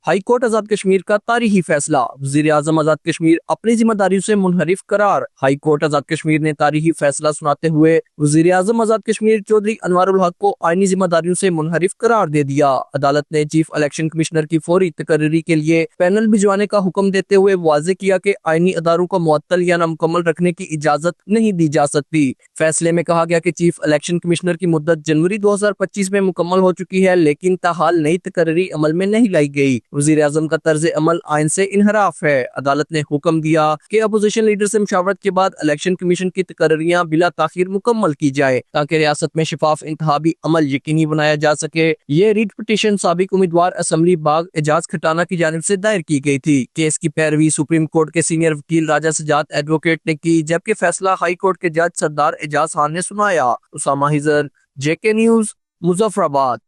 High court आजाद कश्मीर का तारीखी फैसला, वजीर आजम आजाद कश्मीर अपनी जिम्मेदारियों से मुनहरिफ करार। हाई कोर्ट आजाद कश्मीर ने तारीखी फैसला सुनाते हुए वजीर आजम आजाद कश्मीर चौधरी अनवारुल हक को आईनी जिम्मेदारियों से मुनहरिफ करार दे दिया। अदालत ने चीफ इलेक्शन कमिश्नर की फौरी तकर्री के लिए पैनल भिजवाने का हुक्म देते हुए वाजे किया कि आईनी अदारों को मुअत्तल या नामुकम्मल रखने की इजाजत नहीं दी जा सकती। फैसले में कहा गया कि चीफ इलेक्शन कमिश्नर की मुद्दत जनवरी 2025 में मुकम्मल हो चुकी है, लेकिन ताहाल नई तकर्री अमल में नहीं लाई गई। वजीर आजम का तर्ज अमल आइन से इनहराफ है। अदालत ने हुक्म दिया कि अपोजिशन लीडर से मुशावरत के बाद इलेक्शन कमीशन की तकर्रियां बिला ताखीर मुकम्मल की जाए ताकि रियासत में शफाफ इंतखाबी अमल यकीनी बनाया जा सके। ये रीट पिटीशन साबिक उम्मीदवार असम्बली बाग एजाज खटाना की जानिब से दायर की गई थी। केस की पैरवी सुप्रीम कोर्ट के सीनियर वकील राजा सजाद एडवोकेट ने की, जबकि फैसला हाई कोर्ट के जज सरदार एजाज खान ने सुनाया। Usama Hijar, JK news, Muzaffarabad.